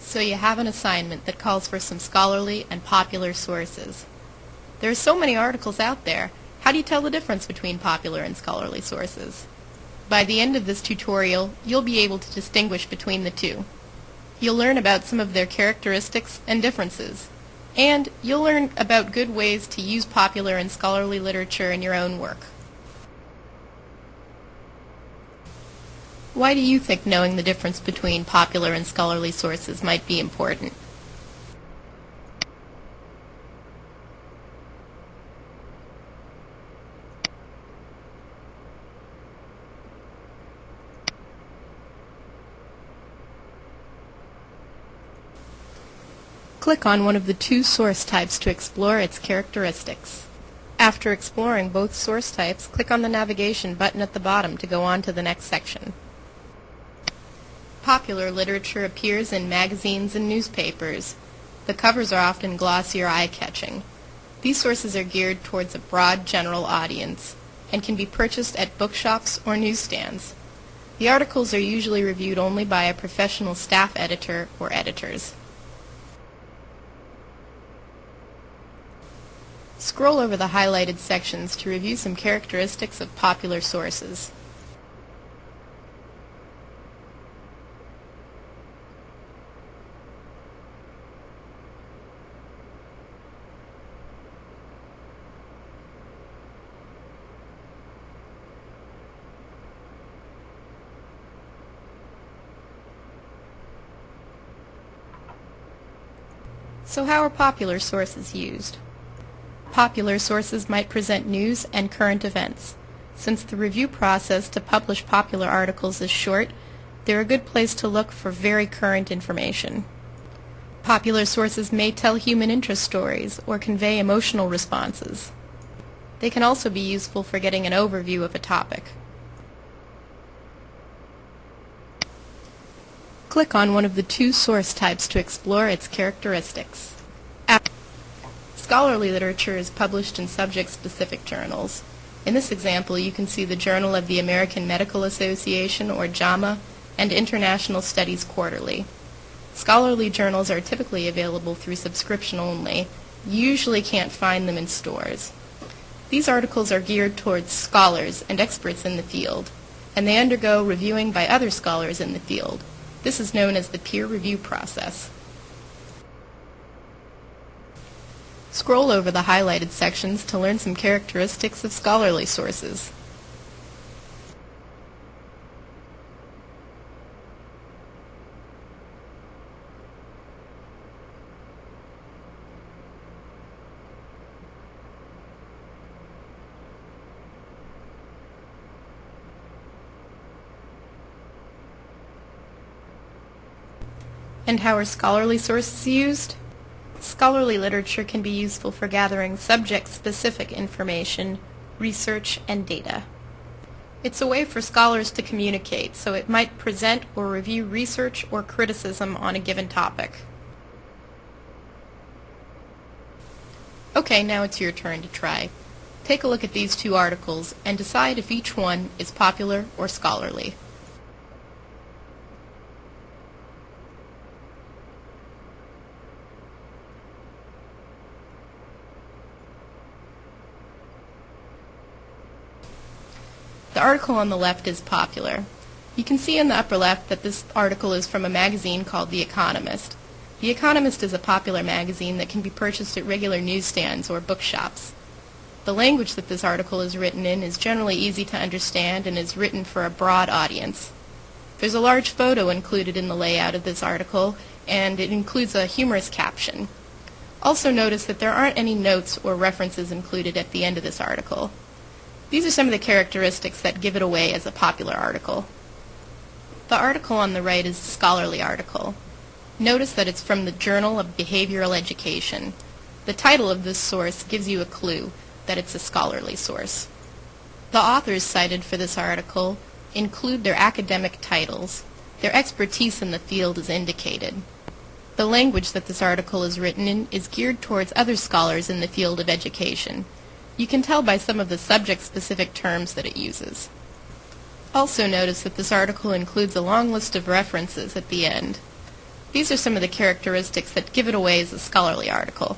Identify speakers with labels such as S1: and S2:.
S1: So you have an assignment that calls for some scholarly and popular sources. There are so many articles out there. How do you tell the difference between popular and scholarly sources? By the end of this tutorial, you'll be able to distinguish between the two. You'll learn about some of their characteristics and differences. And you'll learn about good ways to use popular and scholarly literature in your own work. Why do you think knowing the difference between popular and scholarly sources might be important? Click on one of the two source types to explore its characteristics. After exploring both source types, click on the navigation button at the bottom to go on to the next section. Popular literature appears in magazines and newspapers. The covers are often glossy or eye-catching. These sources are geared towards a broad general audience and can be purchased at bookshops or newsstands. The articles are usually reviewed only by a professional staff editor or editors. Scroll over the highlighted sections to review some characteristics of popular sources. So how are popular sources used? Popular sources might present news and current events. Since the review process to publish popular articles is short, they're a good place to look for very current information. Popular sources may tell human interest stories or convey emotional responses. They can also be useful for getting an overview of a topic. Click on one of the two source types to explore its characteristics. Scholarly literature is published in subject-specific journals. In this example, you can see the Journal of the American Medical Association, or JAMA, and International Studies Quarterly. Scholarly journals are typically available through subscription only. You usually can't find them in stores. These articles are geared towards scholars and experts in the field, and they undergo reviewing by other scholars in the field. This is known as the peer review process. Scroll over the highlighted sections to learn some characteristics of scholarly sources. And how are scholarly sources used? Scholarly literature can be useful for gathering subject-specific information, research, and data. It's a way for scholars to communicate, so it might present or review research or criticism on a given topic. Okay, now it's your turn to try. Take a look at these two articles and decide if each one is popular or scholarly. The article on the left is popular. You can see in the upper left that this article is from a magazine called The Economist. The Economist is a popular magazine that can be purchased at regular newsstands or bookshops. The language that this article is written in is generally easy to understand and is written for a broad audience. There's a large photo included in the layout of this article, and it includes a humorous caption. Also notice that there aren't any notes or references included at the end of this article. These are some of the characteristics that give it away as a popular article. The article on the right is a scholarly article. Notice that it's from the Journal of Behavioral Education. The title of this source gives you a clue that it's a scholarly source. The authors cited for this article include their academic titles. Their expertise in the field is indicated. The language that this article is written in is geared towards other scholars in the field of education. You can tell by some of the subject-specific terms that it uses. Also notice that this article includes a long list of references at the end. These are some of the characteristics that give it away as a scholarly article.